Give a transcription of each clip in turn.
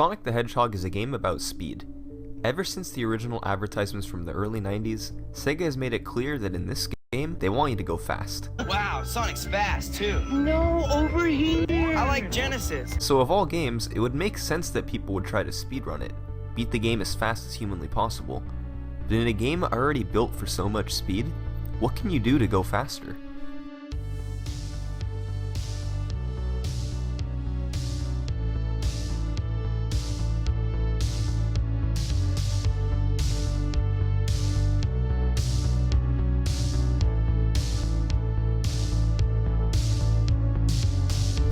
Sonic the Hedgehog is a game about speed. Ever since the original advertisements from the early 90s, Sega has made it clear that in this game, they want you to go fast. Wow, Sonic's fast too. No, over here! I like Genesis. So of all games, it would make sense that people would try to speedrun it, beat the game as fast as humanly possible. But in a game already built for so much speed, what can you do to go faster?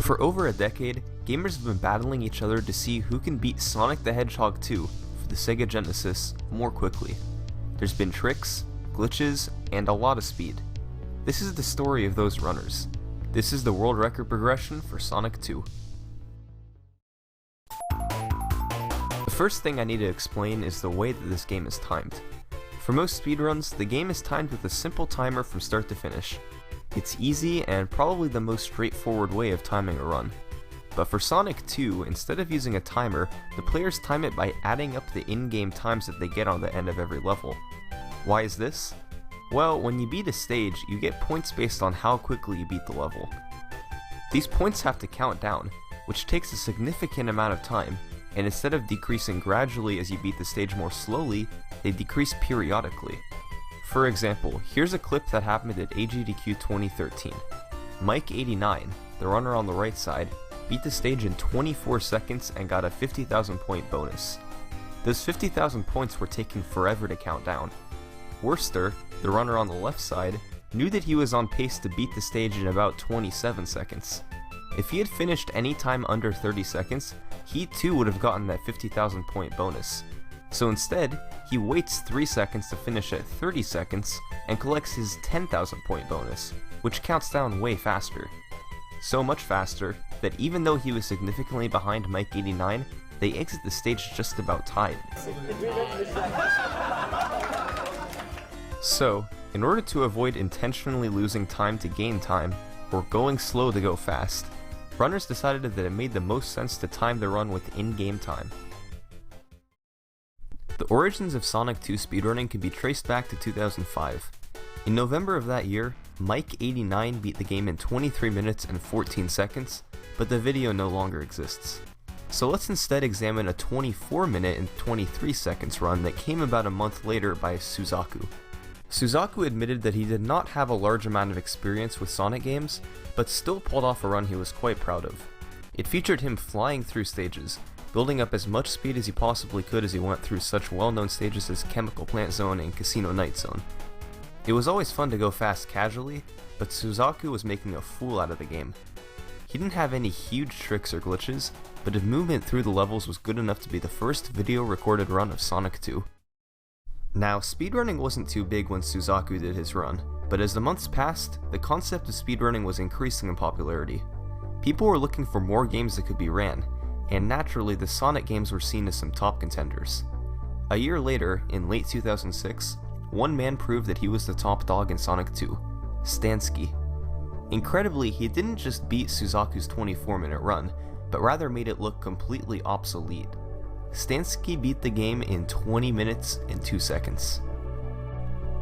For over a decade, gamers have been battling each other to see who can beat Sonic the Hedgehog 2 for the Sega Genesis more quickly. There's been tricks, glitches, and a lot of speed. This is the story of those runners. This is the world record progression for Sonic 2. The first thing I need to explain is the way that this game is timed. For most speedruns, the game is timed with a simple timer from start to finish. It's easy and probably the most straightforward way of timing a run. But for Sonic 2, instead of using a timer, the players time it by adding up the in-game times that they get on the end of every level. Why is this? Well, when you beat a stage, you get points based on how quickly you beat the level. These points have to count down, which takes a significant amount of time, and instead of decreasing gradually as you beat the stage more slowly, they decrease periodically. For example, here's a clip that happened at AGDQ 2013. Mike89, the runner on the right side, beat the stage in 24 seconds and got a 50,000 point bonus. Those 50,000 points were taking forever to count down. Worster, the runner on the left side, knew that he was on pace to beat the stage in about 27 seconds. If he had finished any time under 30 seconds, he too would have gotten that 50,000 point bonus. So instead, he waits 3 seconds to finish at 30 seconds and collects his 10,000 point bonus, which counts down way faster. So much faster that even though he was significantly behind Mike89, they exit the stage just about tied. So, in order to avoid intentionally losing time to gain time, or going slow to go fast, runners decided that it made the most sense to time the run with in-game time. The origins of Sonic 2 speedrunning can be traced back to 2005. In November of that year, Mike89 beat the game in 23 minutes and 14 seconds, but the video no longer exists. So let's instead examine a 24 minute and 23 seconds run that came about a month later by Suzaku. Suzaku admitted that he did not have a large amount of experience with Sonic games, but still pulled off a run he was quite proud of. It featured him flying through stages, building up as much speed as he possibly could as he went through such well-known stages as Chemical Plant Zone and Casino Night Zone. It was always fun to go fast casually, but Suzaku was making a fool out of the game. He didn't have any huge tricks or glitches, but his movement through the levels was good enough to be the first video recorded run of Sonic 2. Now, speedrunning wasn't too big when Suzaku did his run, but as the months passed, the concept of speedrunning was increasing in popularity. People were looking for more games that could be ran, and naturally the Sonic games were seen as some top contenders. A year later, in late 2006, one man proved that he was the top dog in Sonic 2, Stansky. Incredibly, he didn't just beat Suzaku's 24-minute run, but rather made it look completely obsolete. Stansky beat the game in 20 minutes and 2 seconds.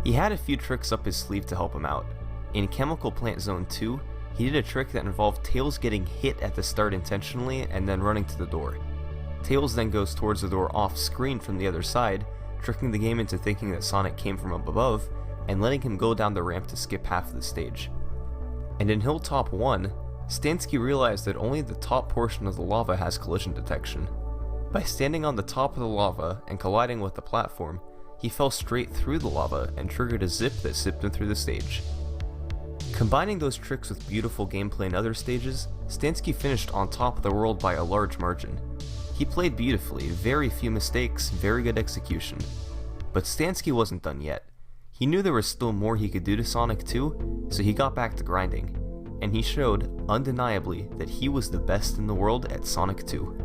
He had a few tricks up his sleeve to help him out. In Chemical Plant Zone 2, he did a trick that involved Tails getting hit at the start intentionally and then running to the door. Tails then goes towards the door off screen from the other side, tricking the game into thinking that Sonic came from up above, and letting him go down the ramp to skip half of the stage. And in Hilltop 1, Stansky realized that only the top portion of the lava has collision detection. By standing on the top of the lava and colliding with the platform, he fell straight through the lava and triggered a zip that zipped him through the stage. Combining those tricks with beautiful gameplay in other stages, Stansky finished on top of the world by a large margin. He played beautifully, very few mistakes, very good execution. But Stansky wasn't done yet. He knew there was still more he could do to Sonic 2, so he got back to grinding. And he showed, undeniably, that he was the best in the world at Sonic 2.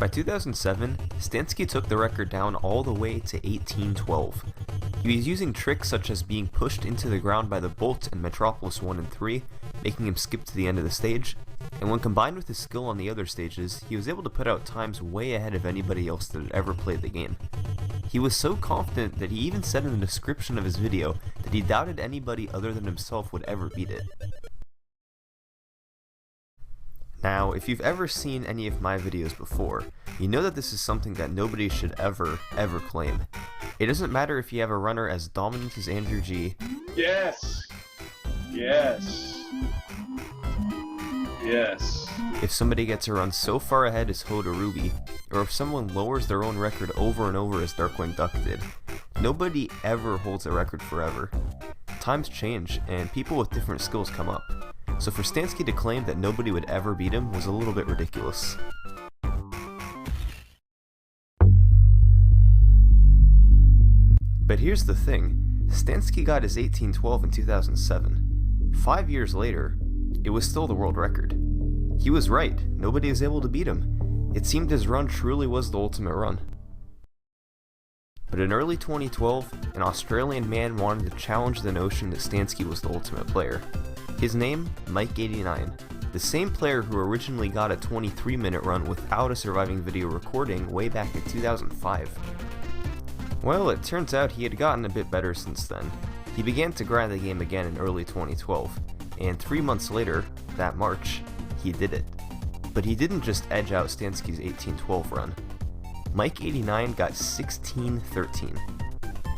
By 2007, Stansky took the record down all the way to 1812. He was using tricks such as being pushed into the ground by the Bolt in Metropolis 1 and 3, making him skip to the end of the stage, and when combined with his skill on the other stages, he was able to put out times way ahead of anybody else that had ever played the game. He was so confident that he even said in the description of his video that he doubted anybody other than himself would ever beat it. Now, if you've ever seen any of my videos before, you know that this is something that nobody should ever claim. It doesn't matter if you have a runner as dominant as Andrew G. Yes! Yes! Yes. If somebody gets a run so far ahead as Hoda Ruby, or if someone lowers their own record over and over as Darkwing Duck did, nobody ever holds a record forever. Times change, and people with different skills come up. So for Stansky to claim that nobody would ever beat him was a little bit ridiculous. But here's the thing, Stansky got his 1812 in 2007. 5 years later, it was still the world record. He was right, nobody was able to beat him. It seemed his run truly was the ultimate run. But in early 2012, an Australian man wanted to challenge the notion that Stansky was the ultimate player. His name, Mike89, the same player who originally got a 23-minute run without a surviving video recording way back in 2005. Well, it turns out he had gotten a bit better since then. He began to grind the game again in early 2012, and 3 months later, that March, he did it. But he didn't just edge out Stansky's 1812 run. Mike89 got 16-13.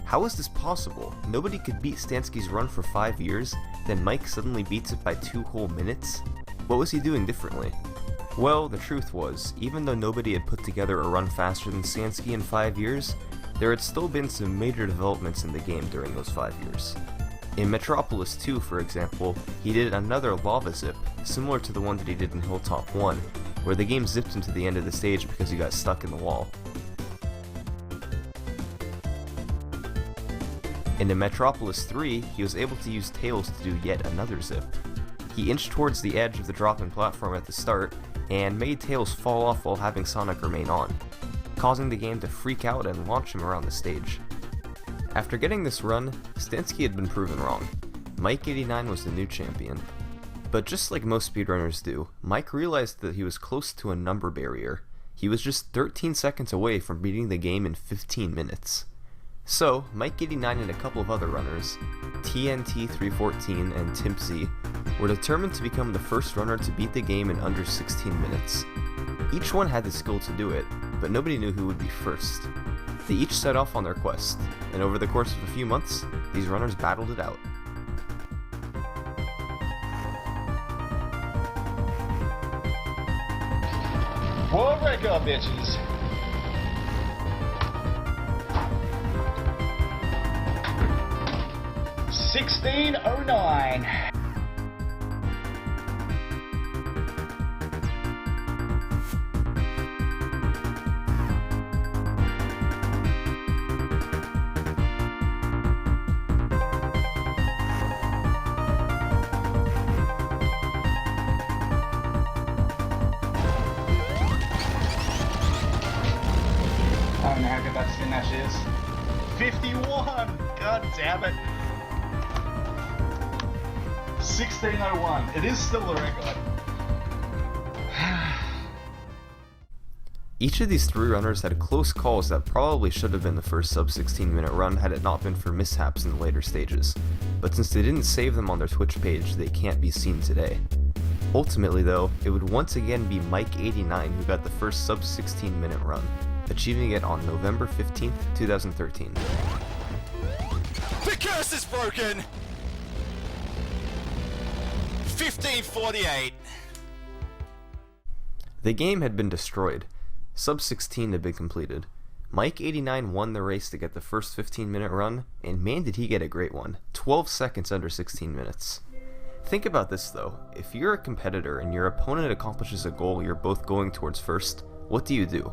How is this possible? Nobody could beat Stansky's run for 5 years, then Mike suddenly beats it by 2 whole minutes? What was he doing differently? Well, the truth was, even though nobody had put together a run faster than Stansky in 5 years, there had still been some major developments in the game during those 5 years. In Metropolis 2, for example, he did another lava zip, similar to the one that he did in Hilltop 1, where the game zipped him to the end of the stage because he got stuck in the wall. And in Metropolis 3, he was able to use Tails to do yet another zip. He inched towards the edge of the dropping platform at the start, and made Tails fall off while having Sonic remain on, causing the game to freak out and launch him around the stage. After getting this run, Stansky had been proven wrong. Mike89 was the new champion. But just like most speedrunners do, Mike realized that he was close to a number barrier. He was just 13 seconds away from beating the game in 15 minutes. So, Mike89 and a couple of other runners, TNT314 and Timpsy, were determined to become the first runner to beat the game in under 16 minutes. Each one had the skill to do it, but nobody knew who would be first. They each set off on their quest, and over the course of a few months, these runners battled it out. World record, bitches! $16.09. I don't know how good that spin dash is. 51! God damn it! 1601. It is still the record. Each of these 3 runners had close calls that probably should have been the first sub 16 minute run had it not been for mishaps in the later stages, but since they didn't save them on their Twitch page, they can't be seen today. Ultimately though, it would once again be Mike89 who got the first sub 16 minute run, achieving it on November 15th, 2013. The curse is broken! 1548. The game had been destroyed. Sub 16 had been completed. Mike89 won the race to get the first 15-minute run, and man did he get a great one. 12 seconds under 16 minutes. Think about this though, if you're a competitor and your opponent accomplishes a goal you're both going towards first, what do you do?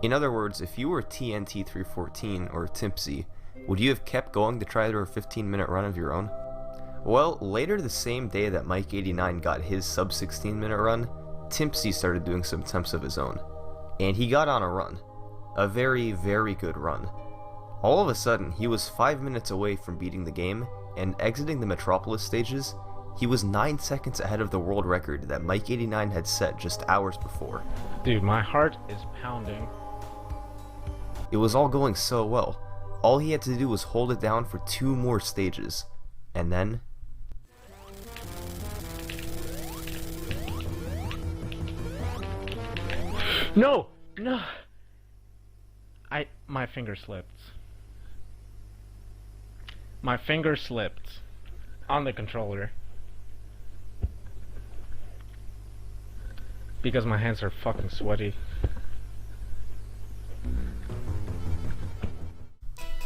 In other words, if you were TNT314 or Timpsy, would you have kept going to try to do a 15-minute run of your own? Well, later the same day that Mike89 got his sub 16-minute run, Timpsy started doing some attempts of his own. And he got on a run. A very, very good run. All of a sudden, he was 5 minutes away from beating the game, and exiting the Metropolis stages, he was 9 seconds ahead of the world record that Mike89 had set just hours before. Dude, my heart is pounding. It was all going so well. All he had to do was hold it down for 2 more stages. And then... No! No! My finger slipped. My finger slipped on the controller. Because my hands are fucking sweaty.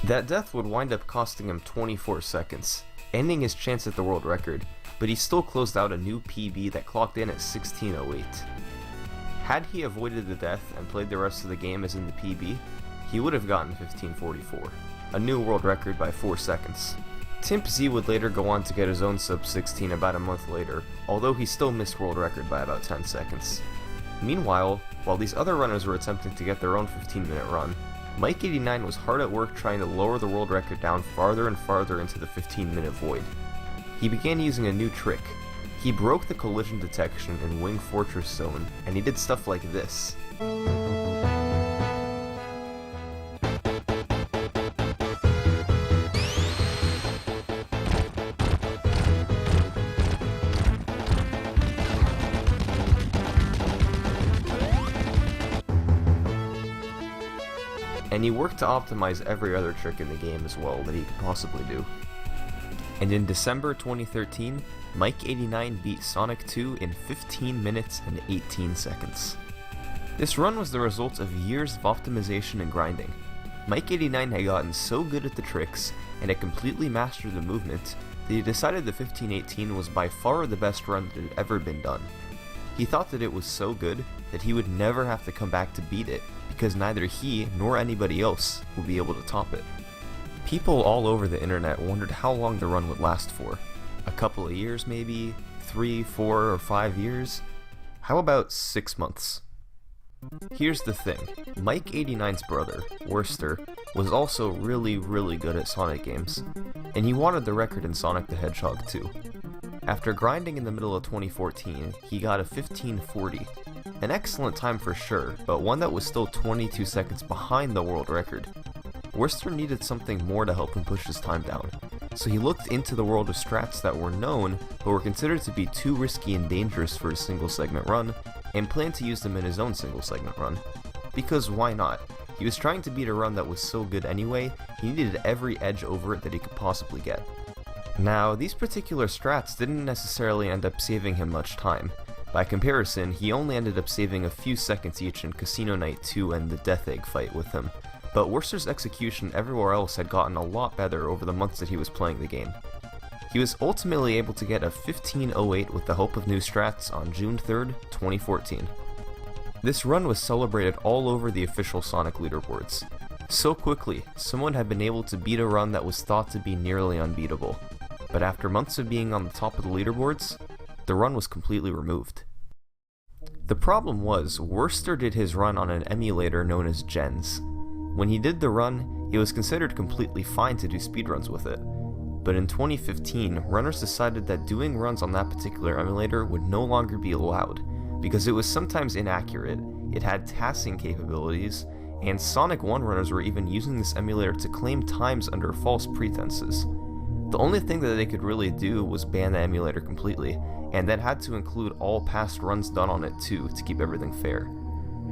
That death would wind up costing him 24 seconds, ending his chance at the world record, but he still closed out a new PB that clocked in at 16:08. Had he avoided the death and played the rest of the game as in the PB, he would have gotten 15:44, a new world record by 4 seconds. Timp Z would later go on to get his own sub 16 about a month later, although he still missed world record by about 10 seconds. Meanwhile, while these other runners were attempting to get their own 15-minute run, Mike89 was hard at work trying to lower the world record down farther and farther into the 15-minute void. He began using a new trick. He broke the collision detection in Wing Fortress Zone, and he did stuff like this. And he worked to optimize every other trick in the game as well that he could possibly do. And in December 2013, Mike89 beat Sonic 2 in 15 minutes and 18 seconds. This run was the result of years of optimization and grinding. Mike89 had gotten so good at the tricks and had completely mastered the movement that he decided the 1518 was by far the best run that had ever been done. He thought that it was so good that he would never have to come back to beat it, because neither he nor anybody else would be able to top it. People all over the internet wondered how long the run would last for. A couple of years maybe? 3, 4, or 5 years? How about 6 months? Here's the thing, Mike89's brother, Worcester, was also really good at Sonic games, and he wanted the record in Sonic the Hedgehog 2. After grinding in the middle of 2014, he got a 1540, an excellent time for sure, but one that was still 22 seconds behind the world record. Worcester needed something more to help him push his time down, so he looked into the world of strats that were known, but were considered to be too risky and dangerous for a single segment run, and planned to use them in his own single segment run. Because why not? He was trying to beat a run that was so good anyway, he needed every edge over it that he could possibly get. Now, these particular strats didn't necessarily end up saving him much time. By comparison, he only ended up saving a few seconds each in Casino Night 2 and the Death Egg fight with him, but Worcester's execution everywhere else had gotten a lot better over the months that he was playing the game. He was ultimately able to get a 1508 with the help of new strats on June 3rd, 2014. This run was celebrated all over the official Sonic leaderboards. So quickly, someone had been able to beat a run that was thought to be nearly unbeatable. But after months of being on the top of the leaderboards, the run was completely removed. The problem was, Worcester did his run on an emulator known as Gens. When he did the run, it was considered completely fine to do speedruns with it. But in 2015, runners decided that doing runs on that particular emulator would no longer be allowed, because it was sometimes inaccurate, it had tassing capabilities, and Sonic 1 runners were even using this emulator to claim times under false pretenses. The only thing that they could really do was ban the emulator completely, and that had to include all past runs done on it too, to keep everything fair.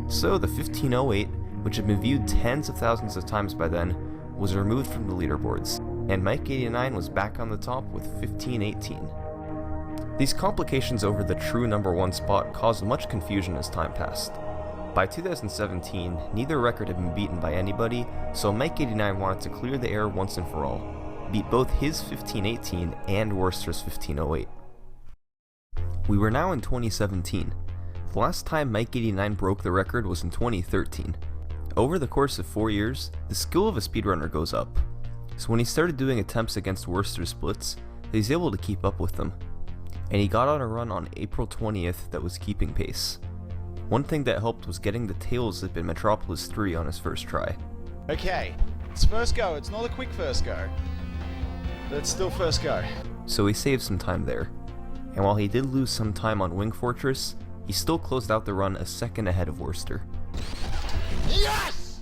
So the 1508, which had been viewed tens of thousands of times by then, was removed from the leaderboards, and Mike89 was back on the top with 1518. These complications over the true #1 spot caused much confusion as time passed. By 2017, neither record had been beaten by anybody, so Mike89 wanted to clear the air once and for all, beat both his 1518 and Worcester's 1508. We were now in 2017. The last time Mike89 broke the record was in 2013. Over the course of 4 years, the skill of a speedrunner goes up. So when he started doing attempts against Worcester splits, he was able to keep up with them. And he got on a run on April 20th that was keeping pace. One thing that helped was getting the tail zip in Metropolis 3 on his first try. Okay, it's first go. It's not a quick first go, but it's still first go. So he saved some time there. And while he did lose some time on Wing Fortress, he still closed out the run a second ahead of Worcester. Yes!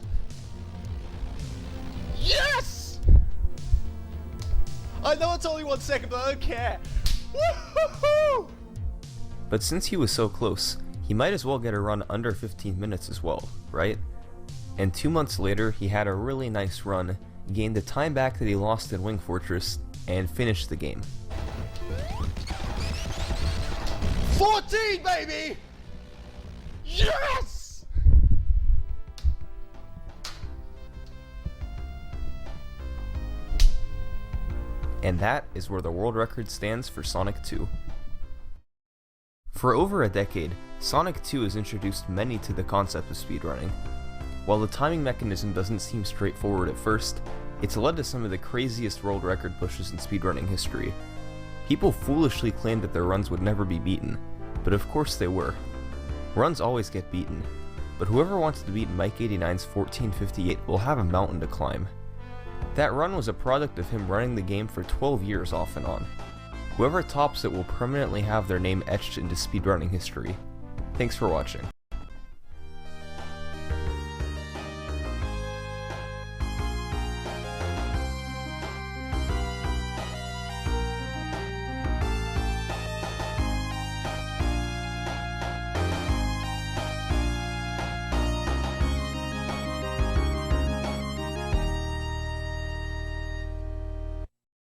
Yes! I know it's only 1 second, but I don't care. Woo-hoo-hoo! But since he was so close, he might as well get a run under 15 minutes as well, right? And 2 months later, he had a really nice run, gained the time back that he lost in Wing Fortress, and finished the game. 14, baby! Yes! And that is where the world record stands for Sonic 2. For over a decade, Sonic 2 has introduced many to the concept of speedrunning. While the timing mechanism doesn't seem straightforward at first, it's led to some of the craziest world record pushes in speedrunning history. People foolishly claimed that their runs would never be beaten, but of course they were. Runs always get beaten, but whoever wants to beat Mike89's 1458 will have a mountain to climb. That run was a product of him running the game for 12 years off and on. Whoever tops it will permanently have their name etched into speedrunning history. Thanks for watching.